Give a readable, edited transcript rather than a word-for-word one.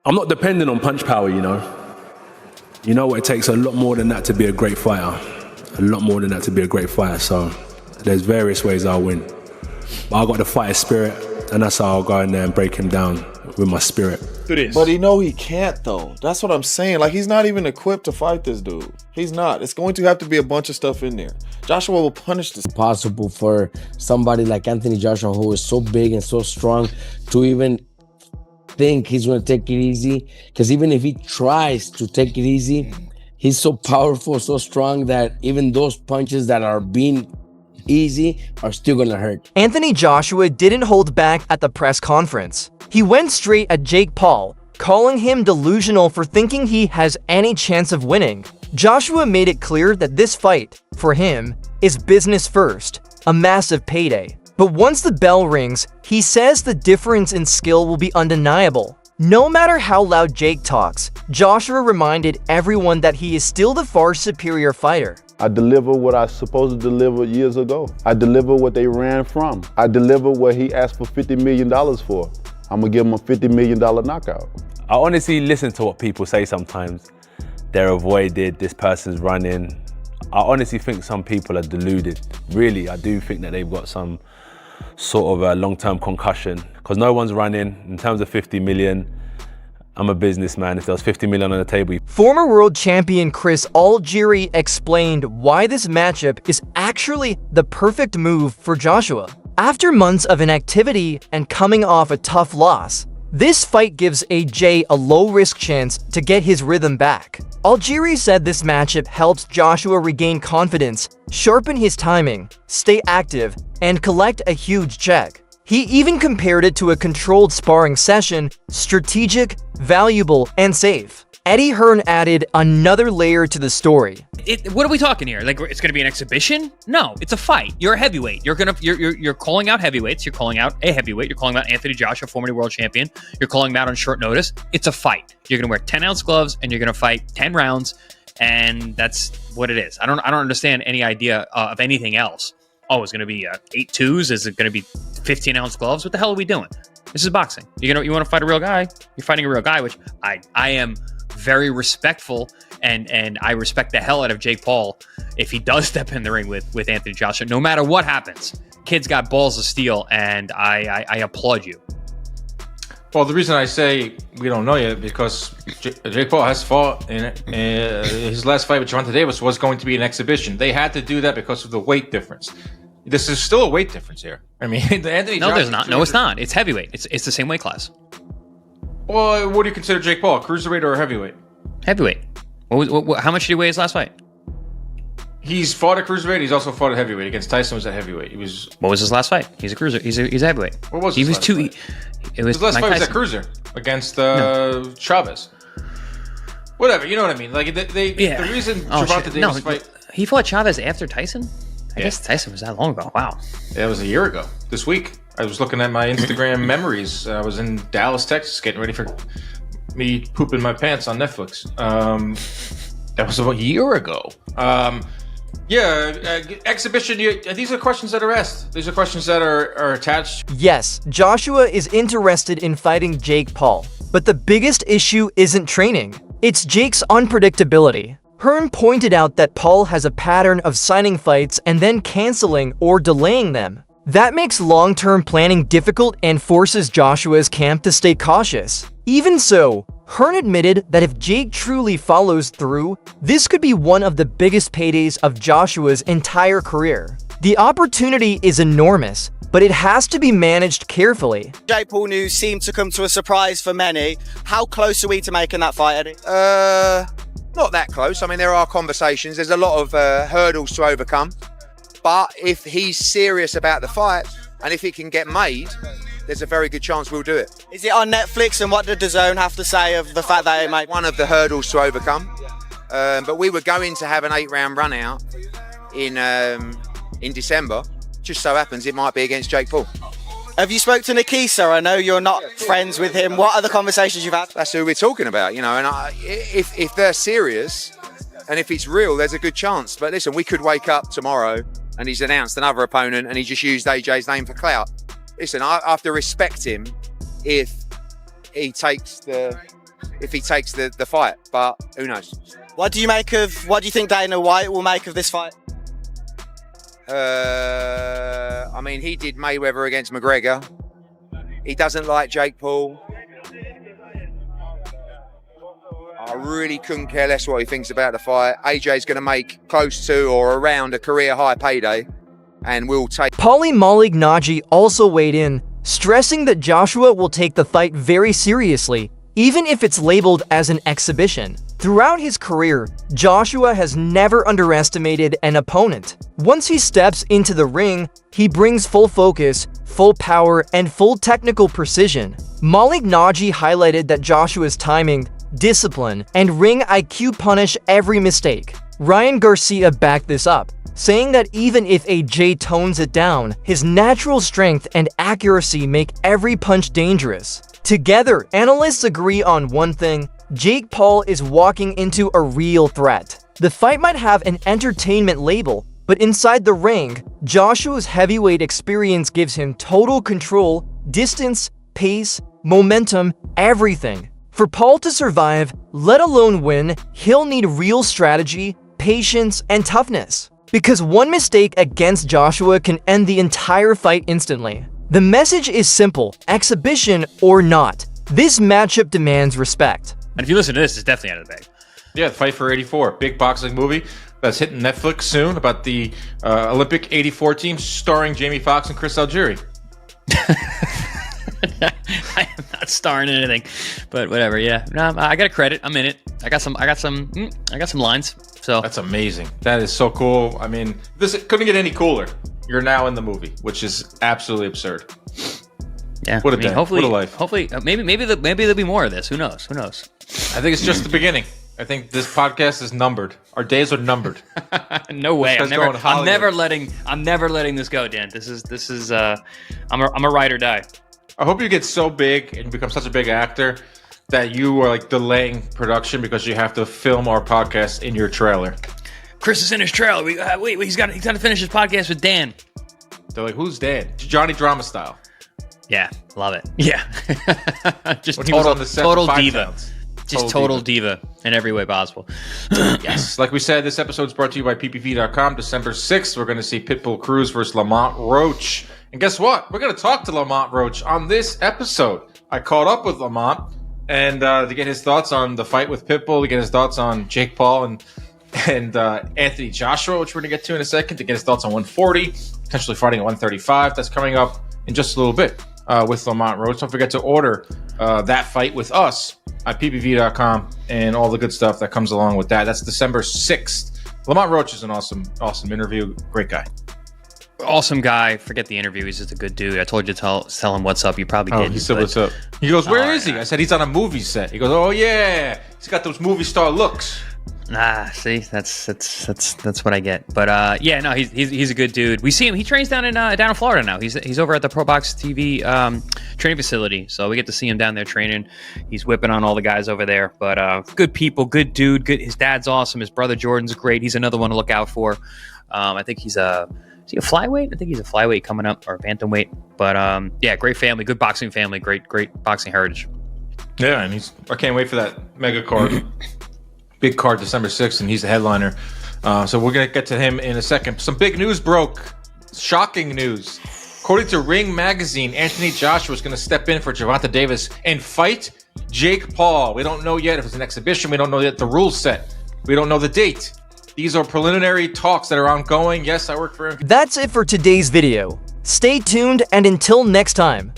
I'm not dependent on punch power, you know. You know what, it takes a lot more than that to be a great fighter. A lot more than that to be a great fighter. So there's various ways I'll win. But I got the fighter spirit, and that's how I'll go in there and break him down with my spirit. But he can't though. That's what I'm saying. Like, he's not even equipped to fight this dude. He's not. It's going to have to be a bunch of stuff in there. Joshua will punish this. Possible for somebody like Anthony Joshua, who is so big and so strong, to even think he's going to take it easy. Because even if he tries to take it easy, he's so powerful, so strong that even those punches that are being easy are still going to hurt. Anthony Joshua didn't hold back at the press conference. He went straight at Jake Paul, calling him delusional for thinking he has any chance of winning. Joshua made it clear that this fight, for him, is business first, a massive payday. But once the bell rings, he says the difference in skill will be undeniable. No matter how loud Jake talks, Joshua reminded everyone that he is still the far superior fighter. I deliver what I was supposed to deliver years ago. I deliver what they ran from. I deliver what he asked for $50 million for. I'm gonna give him a $50 million knockout. I honestly listen to what people say sometimes. They're avoided, this person's running. I honestly think some people are deluded. Really, I do think that they've got some sort of a long-term concussion, because no one's running. In terms of 50 million, I'm a businessman. If there was 50 million on the table. Former world champion Chris Algieri explained why this matchup is actually the perfect move for Joshua. After months of inactivity and coming off a tough loss, this fight gives AJ a low-risk chance to get his rhythm back. Algieri said this matchup helps Joshua regain confidence, sharpen his timing, stay active, and collect a huge check. He even compared it to a controlled sparring session, strategic, valuable, and safe. Eddie Hearn added another layer to the story. What are we talking here? Like, it's going to be an exhibition? No, it's a fight. You're a heavyweight. You're calling out heavyweights. You're calling out a heavyweight. You're calling out Anthony Joshua, former world champion. You're calling him out on short notice. It's a fight. You're going to wear 10-ounce gloves and you're going to fight 10 rounds, and that's what it is. I don't understand any idea of anything else. Oh, it's going to be 8-2s? Is it going to be 15-ounce gloves? What the hell are we doing? This is boxing. You want to fight a real guy? You're fighting a real guy, which I am very respectful, and I respect the hell out of Jake Paul if he does step in the ring with Anthony Joshua, no matter what happens. Kid's got balls of steel, and I applaud you. Well, the reason I say we don't know yet, because Jake Paul has fought in his last fight with Gervonta Davis was going to be an exhibition. They had to do that because of the weight difference. This is still a weight difference here. I mean, Anthony No, there's not. No, it's not. It's heavyweight. It's the same weight class. Well, what do you consider Jake Paul? Cruiserweight or a heavyweight? Heavyweight. How much did he weigh his last fight? He's fought at cruiserweight. He's also fought at heavyweight. Against Tyson was at heavyweight. What was his last fight? He's a cruiser. He's a heavyweight. What was his last fight? His last fight was at cruiser against Chavez. Whatever, you know what I mean? Like the reason Gervonta Davis fight. He fought Chavez after Tyson. I guess Tyson was that long ago. Wow. Yeah, it was a year ago. This week, I was looking at my Instagram memories. I was in Dallas, Texas, getting ready for me pooping my pants on Netflix. That was about a year ago. Exhibition. These are questions that are asked. These are questions that are attached. Yes, Joshua is interested in fighting Jake Paul, but the biggest issue isn't training. It's Jake's unpredictability. Hearn pointed out that Paul has a pattern of signing fights and then canceling or delaying them. That makes long-term planning difficult and forces Joshua's camp to stay cautious. Even so, Hearn admitted that if Jake truly follows through, this could be one of the biggest paydays of Joshua's entire career. The opportunity is enormous, but it has to be managed carefully. Jake Paul news seemed to come to a surprise for many. How close are we to making that fight, Eddie? Not that close. I mean, there are conversations. There's a lot of hurdles to overcome. But if he's serious about the fight, and if it can get made, there's a very good chance we'll do it. Is it on Netflix, and what did DAZN have to say of the fact that it made? One of the hurdles to overcome. But we were going to have an 8-round run out in December. Just so happens it might be against Jake Paul. Have you spoke to Nikisa? I know you're not friends with him. What are the conversations you've had? That's who we're talking about, you know. And if they're serious, and if it's real, there's a good chance. But listen, we could wake up tomorrow and he's announced another opponent and he just used AJ's name for clout. Listen, I have to respect him if he takes the if he takes the fight. But who knows? What do you think Dana White will make of this fight? I mean, he did Mayweather against McGregor. He doesn't like Jake Paul. I really couldn't care less what he thinks about the fight. AJ's going to make close to or around a career high payday, and will take. Paulie Malignaggi also weighed in, stressing that Joshua will take the fight very seriously, even if it's labeled as an exhibition. Throughout his career, Joshua has never underestimated an opponent. Once he steps into the ring, he brings full focus, full power, and full technical precision. Malignaggi highlighted that Joshua's timing, discipline, and ring IQ punish every mistake. Ryan Garcia backed this up, saying that even if AJ tones it down, his natural strength and accuracy make every punch dangerous. Together, analysts agree on one thing: Jake Paul is walking into a real threat. The fight might have an entertainment label, but inside the ring, Joshua's heavyweight experience gives him total control, distance, pace, momentum, everything. For Paul to survive, let alone win, he'll need real strategy, patience, and toughness. Because one mistake against Joshua can end the entire fight instantly. The message is simple: exhibition or not, this matchup demands respect. And if you listen to this, it's definitely out of the bag. Yeah, Fight for 84, big boxing movie that's hitting Netflix soon about the Olympic 84 team starring Jamie Foxx and Chris Algieri. I am not starring in anything, but whatever. Yeah, no, I got a credit. I'm in it. I got some lines. So that's amazing. That is so cool. I mean, this couldn't get any cooler. You're now in the movie, which is absolutely absurd. Yeah, what a day. Hopefully, what a life. Hopefully, maybe there'll be more of this. Who knows? Who knows? I think it's just the beginning. I think this podcast is numbered. Our days are numbered. No way. I'm never letting this go, Dan. This is I'm a ride or die. I hope you get so big and become such a big actor that you are like delaying production because you have to film our podcast in your trailer. Chris is in his trailer. Wait, he's got to finish his podcast with Dan. They're like, who's Dan? Johnny Drama style. Yeah, love it. Yeah, just when total diva. Pounds. Just total diva in every way possible. Yes. Like we said, this episode is brought to you by ppv.com. December 6th, we're going to see Pitbull Cruz versus Lamont Roach. And guess what? We're going to talk to Lamont Roach on this episode. I caught up with Lamont and to get his thoughts on the fight with Pitbull, to get his thoughts on Jake Paul and Anthony Joshua, which we're going to get to in a second, to get his thoughts on 140, potentially fighting at 135. That's coming up in just a little bit with Lamont Roach. Don't forget to order that fight with us at ppv.com and all the good stuff that comes along with that. That's December 6th. Lamont Roach is an awesome interview. Great guy. Awesome guy. Forget the interview. He's just a good dude. I told you to tell him what's up. You probably didn't. He said what's up. He goes, where is he? I said, he's on a movie set. He goes, oh yeah, he's got those movie star looks. See, that's what I get. But yeah, no, he's a good dude. We see him. He trains down in Florida now. He's over at the Pro Box TV training facility, so we get to see him down there training. He's whipping on all the guys over there. But good people, good dude. Good. His dad's awesome. His brother Jordan's great. He's another one to look out for. I think he's a flyweight? I think he's a flyweight coming up, or a bantamweight. But yeah, great family, good boxing family, great boxing heritage. Yeah, and I can't wait for that mega card. Big card December 6th, and he's the headliner. So we're going to get to him in a second. Some big news broke. Shocking news. According to Ring Magazine, Anthony Joshua is going to step in for Gervonta Davis and fight Jake Paul. We don't know yet if it's an exhibition. We don't know yet the rules set. We don't know the date. These are preliminary talks that are ongoing. Yes, I work for him. That's it for today's video. Stay tuned, and until next time,